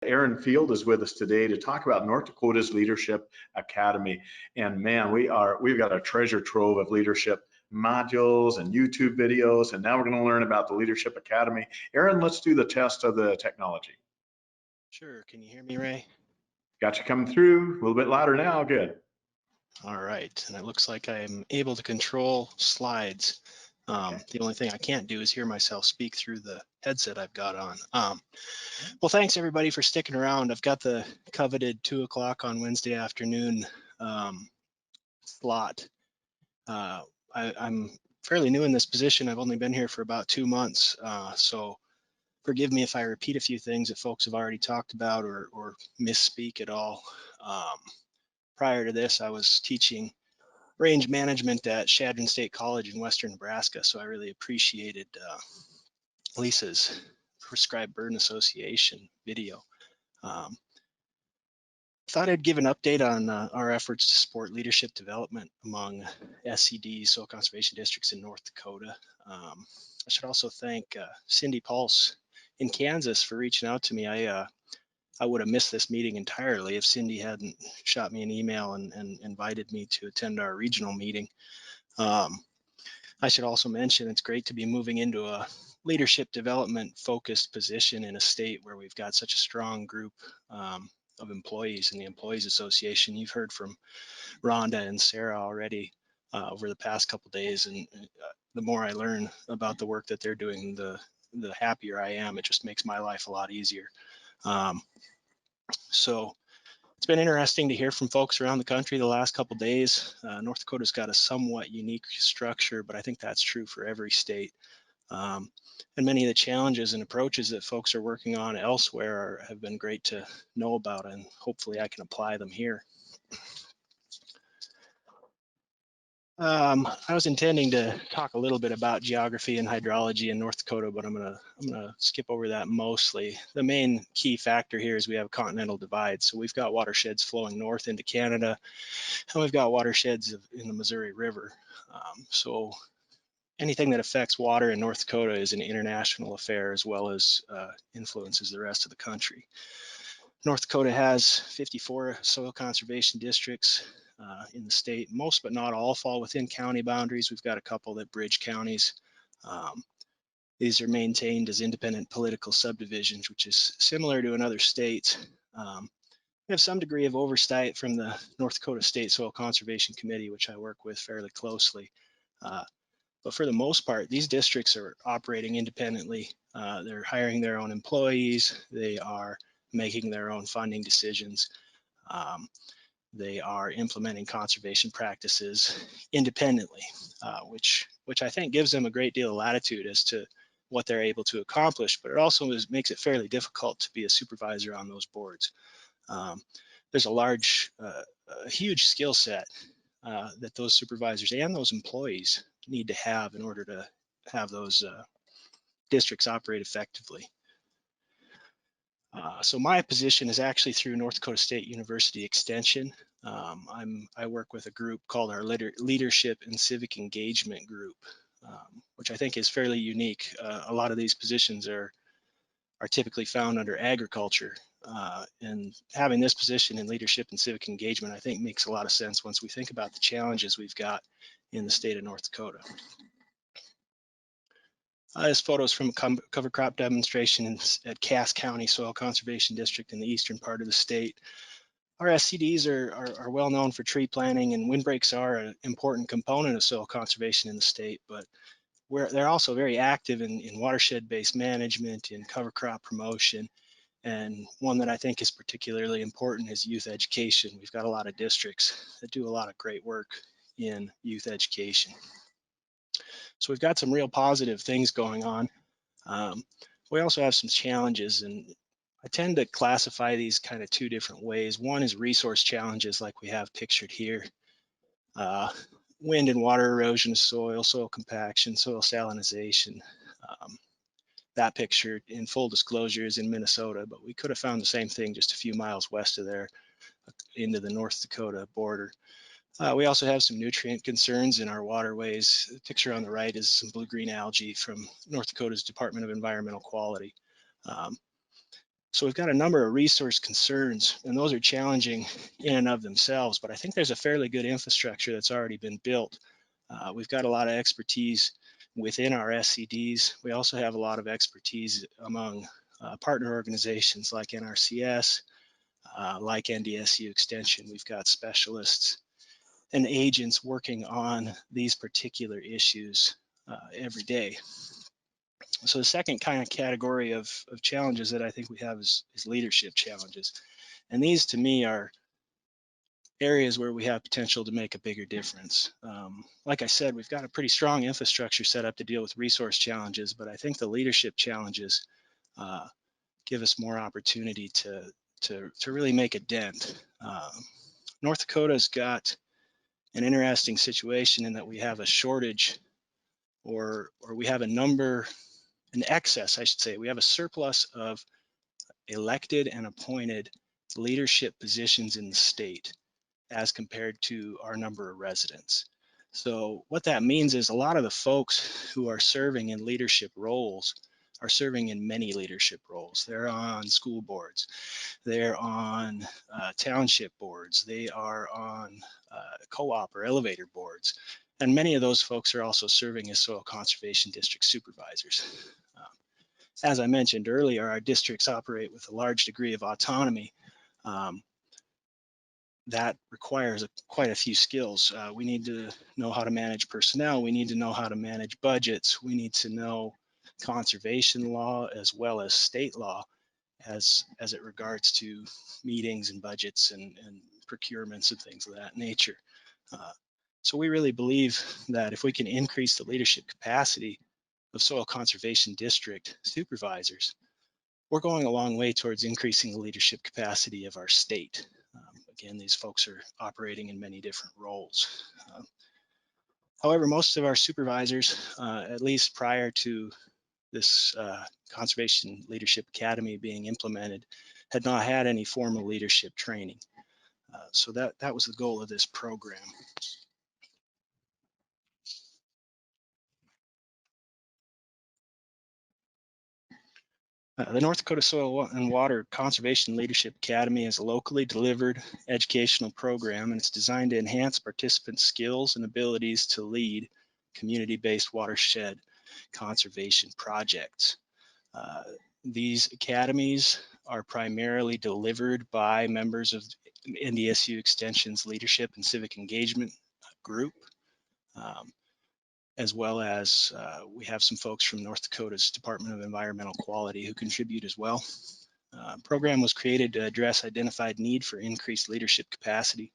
Aaron Field is with us today to talk about North Dakota's Leadership Academy. And man, we've got a treasure trove of leadership modules and YouTube videos, and now we're going to learn about the Leadership Academy. Aaron, let's do the test of the technology. Sure. Can you hear me, Ray? Got you coming through. A little bit louder now. Good. All right. And it looks like I'm able to control slides. The only thing I can't do is hear myself speak through the headset I've got on. Well, thanks everybody for sticking around. I've got the coveted 2 o'clock on Wednesday afternoon slot. I'm fairly new in this position. I've only been here for about 2 months. So forgive me if I repeat a few things that folks have already talked about or misspeak at all. Prior to this, I was teaching range management at Chadron State College in Western Nebraska. So I really appreciated Lisa's Prescribed Burden Association video. Thought I'd give an update on our efforts to support leadership development among SCD, soil conservation districts in North Dakota. I should also thank Cindy Pulse in Kansas for reaching out to me. I would have missed this meeting entirely if Cindy hadn't shot me an email and invited me to attend our regional meeting. I should also mention it's great to be moving into a leadership development focused position in a state where we've got such a strong group of employees in the Employees Association. You've heard from Rhonda and Sarah already over the past couple of days, and the more I learn about the work that they're doing, the happier I am. It just makes my life a lot easier. So it's been interesting to hear from folks around the country the last couple of days. North Dakota's got a somewhat unique structure, but I think that's true for every state. And many of the challenges and approaches that folks are working on elsewhere have been great to know about, and hopefully I can apply them here. I was intending to talk a little bit about geography and hydrology in North Dakota, but I'm gonna skip over that mostly. The main key factor here is we have a continental divide. So we've got watersheds flowing north into Canada, and we've got watersheds in the Missouri River. So anything that affects water in North Dakota is an international affair, as well as influences the rest of the country. North Dakota has 54 soil conservation districts in the state. Most but not all fall within county boundaries. We've got a couple that bridge counties. These are maintained as independent political subdivisions, which is similar to in other states. We have some degree of oversight from the North Dakota State Soil Conservation Committee, which I work with fairly closely. But for the most part, these districts are operating independently. They're hiring their own employees. They are making their own funding decisions. They are implementing conservation practices independently, which I think gives them a great deal of latitude as to what they're able to accomplish, but it also makes it fairly difficult to be a supervisor on those boards. There's a huge skill set that those supervisors and those employees need to have in order to have those districts operate effectively. So my position is actually through North Dakota State University Extension. I work with a group called our Leadership and Civic Engagement Group, which I think is fairly unique. A lot of these positions are typically found under agriculture, and having this position in leadership and civic engagement, I think, makes a lot of sense once we think about the challenges we've got in the state of North Dakota. This photo is from a cover crop demonstration at Cass County Soil Conservation District in the eastern part of the state. Our SCDs are well known for tree planting, and windbreaks are an important component of soil conservation in the state, but they're also very active in watershed-based management, in cover crop promotion, and one that I think is particularly important is youth education. We've got a lot of districts that do a lot of great work in youth education. So we've got some real positive things going on. We also have some challenges, and I tend to classify these kind of two different ways. One is resource challenges like we have pictured here. Wind and water erosion of soil, soil compaction, soil salinization. That picture, in full disclosure, is in Minnesota, but we could have found the same thing just a few miles west of there into the North Dakota border. We also have some nutrient concerns in our waterways. The picture on the right is some blue-green algae from North Dakota's Department of Environmental Quality. So we've got a number of resource concerns, and those are challenging in and of themselves, but I think there's a fairly good infrastructure that's already been built. We've got a lot of expertise within our SCDs. We also have a lot of expertise among partner organizations like NRCS, like NDSU Extension. We've got specialists and agents working on these particular issues every day. So the second kind of category of challenges that I think we have is leadership challenges. And these to me are areas where we have potential to make a bigger difference. Like I said, we've got a pretty strong infrastructure set up to deal with resource challenges, but I think the leadership challenges give us more opportunity to really make a dent. North Dakota's got an interesting situation in that we have a shortage, or we have an excess, I should say. We have a surplus of elected and appointed leadership positions in the state as compared to our number of residents. So what that means is a lot of the folks who are serving in leadership roles are serving in many leadership roles. They're on school boards, they're on township boards, they are on co-op or elevator boards. And many of those folks are also serving as soil conservation district supervisors. As I mentioned earlier, our districts operate with a large degree of autonomy. That requires quite a few skills. We need to know how to manage personnel. We need to know how to manage budgets. We need to know conservation law as well as state law as it regards to meetings and budgets and procurements and things of that nature. So we really believe that if we can increase the leadership capacity of soil conservation district supervisors, we're going a long way towards increasing the leadership capacity of our state. Again, these folks are operating in many different roles. However, most of our supervisors, at least prior to this Conservation Leadership Academy being implemented, had not had any formal leadership training. So that was the goal of this program. The North Dakota Soil and Water Conservation Leadership Academy is a locally delivered educational program, and it's designed to enhance participants' skills and abilities to lead community-based watershed conservation projects. These academies are primarily delivered by members of NDSU Extension's Leadership and Civic Engagement group. As well as we have some folks from North Dakota's Department of Environmental Quality who contribute as well. Program was created to address identified need for increased leadership capacity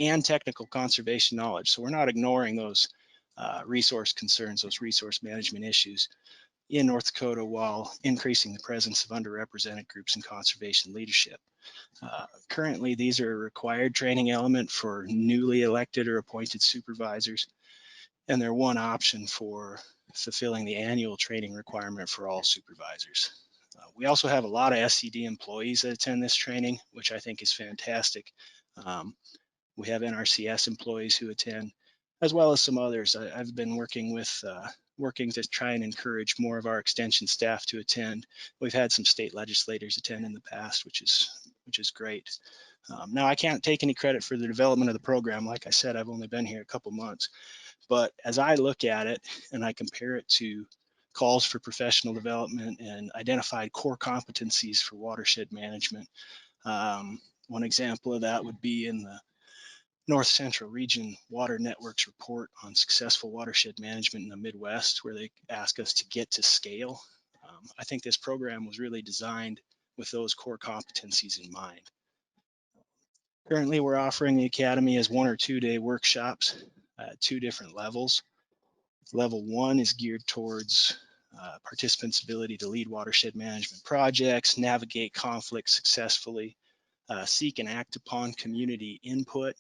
and technical conservation knowledge. So we're not ignoring those resource concerns, those resource management issues in North Dakota while increasing the presence of underrepresented groups in conservation leadership. Currently, these are a required training element for newly elected or appointed supervisors, and they're one option for fulfilling the annual training requirement for all supervisors. We also have a lot of SCD employees that attend this training, which I think is fantastic. We have NRCS employees who attend, as well as some others. I've been working to try and encourage more of our extension staff to attend. We've had some state legislators attend in the past, which is great. Now, I can't take any credit for the development of the program. Like I said, I've only been here a couple months. But as I look at it and I compare it to calls for professional development and identified core competencies for watershed management, one example of that would be in the North Central Region Water Networks report on successful watershed management in the Midwest, where they ask us to get to scale. I think this program was really designed with those core competencies in mind. Currently, we're offering the Academy as 1 or 2 day workshops at 2 different levels. Level 1 is geared towards participants' ability to lead watershed management projects, navigate conflict successfully, seek and act upon community input,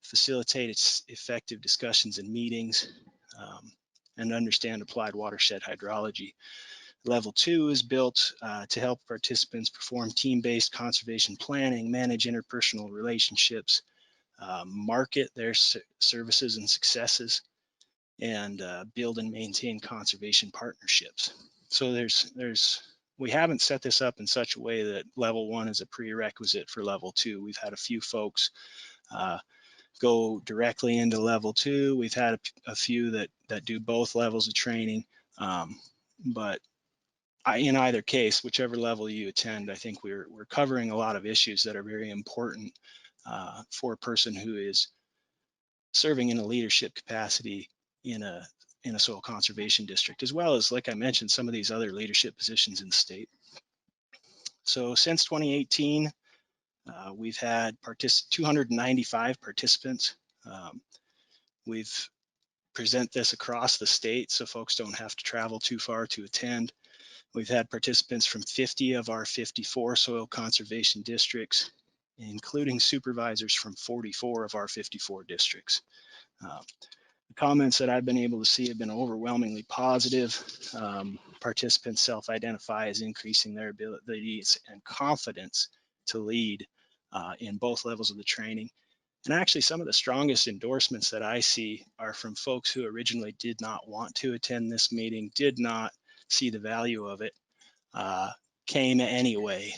facilitate effective discussions and meetings, and understand applied watershed hydrology. Level 2 is built to help participants perform team-based conservation planning, manage interpersonal relationships, market their services and successes, and build and maintain conservation partnerships. So there's we haven't set this up in such a way that level 1 is a prerequisite for level 2. We've had a few folks go directly into level 2. We've had a few that do both levels of training, but in either case, whichever level you attend, I think we're covering a lot of issues that are very important for a person who is serving in a leadership capacity in a soil conservation district, as well as, like I mentioned, some of these other leadership positions in the state. So since 2018, we've had 295 participants. We've present this across the state so folks don't have to travel too far to attend. We've had participants from 50 of our 54 soil conservation districts, including supervisors from 44 of our 54 districts. The comments that I've been able to see have been overwhelmingly positive. Participants self-identify as increasing their abilities and confidence to lead in both levels of the training. And actually, some of the strongest endorsements that I see are from folks who originally did not want to attend this meeting, did not see the value of it, came anyway,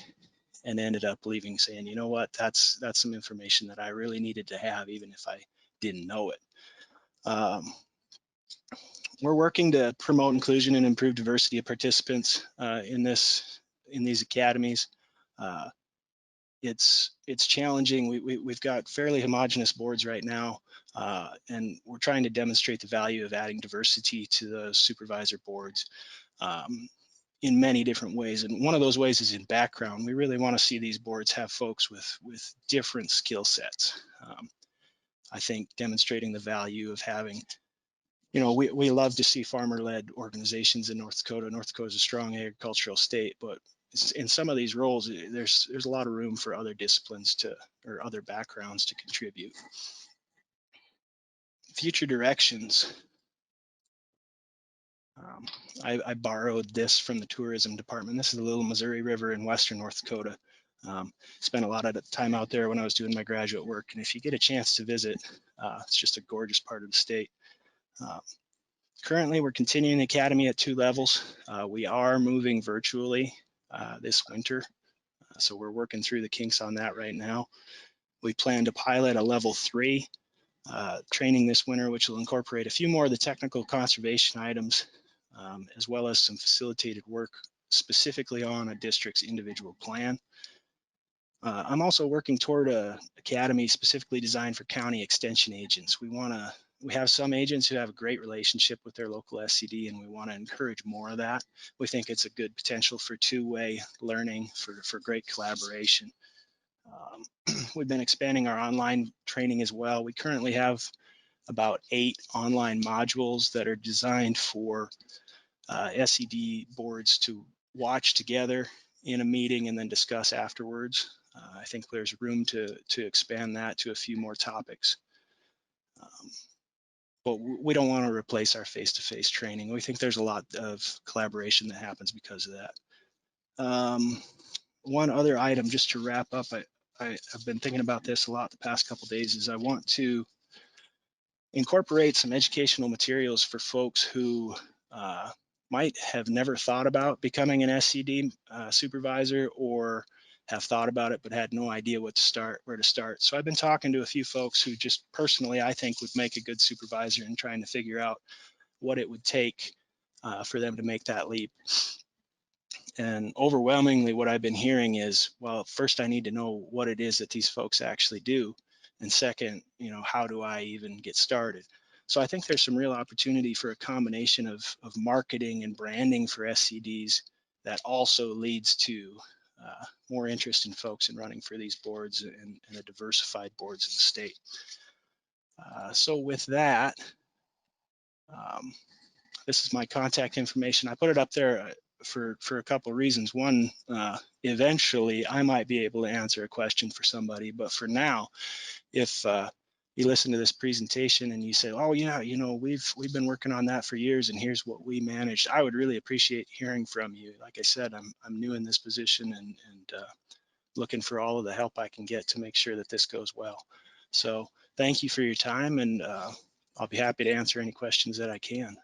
and ended up leaving saying, you know what, that's some information that I really needed to have, even if I didn't know it. We're working to promote inclusion and improve diversity of participants in these academies. It's challenging. We've got fairly homogenous boards right now, and we're trying to demonstrate the value of adding diversity to the supervisor boards in many different ways. And one of those ways is in background. We really want to see these boards have folks with different skill sets. I think demonstrating the value of having, we love to see farmer-led organizations in North Dakota. North Dakota is a strong agricultural state, but in some of these roles, there's a lot of room for other disciplines or other backgrounds to contribute. Future directions. I borrowed this from the tourism department. This is the Little Missouri River in western North Dakota. Spent a lot of time out there when I was doing my graduate work, and if you get a chance to visit, it's just a gorgeous part of the state. Currently, we're continuing the academy at 2 levels. We are moving virtually this winter, so we're working through the kinks on that right now. We plan to pilot a level 3 training this winter, which will incorporate a few more of the technical conservation items, as well as some facilitated work specifically on a district's individual plan. I'm also working toward an academy specifically designed for county extension agents. We have some agents who have a great relationship with their local SCD, and we want to encourage more of that. We think it's a good potential for two-way learning, for great collaboration. We've been expanding our online training as well. We currently have about 8 online modules that are designed for SCD boards to watch together in a meeting and then discuss afterwards. I think there's room to expand that to a few more topics. But we don't want to replace our face-to-face training. We think there's a lot of collaboration that happens because of that. One other item, just to wrap up, I've been thinking about this a lot the past couple of days, is I want to incorporate some educational materials for folks who might have never thought about becoming an SCD supervisor, or have thought about it but had no idea where to start. So I've been talking to a few folks who just personally I think would make a good supervisor, and trying to figure out what it would take for them to make that leap. And overwhelmingly what I've been hearing is, well, first I need to know what it is that these folks actually do. And second, how do I even get started? So I think there's some real opportunity for a combination of marketing and branding for SCDs that also leads to more interest in folks in running for these boards and the diversified boards in the state. So with that, this is my contact information. I put it up there for a couple of reasons. One, eventually I might be able to answer a question for somebody, but for now, if you listen to this presentation and you say, oh yeah, we've been working on that for years and here's what we managed, I would really appreciate hearing from you. Like I said, I'm new in this position and looking for all of the help I can get to make sure that this goes well. So thank you for your time, and I'll be happy to answer any questions that I can.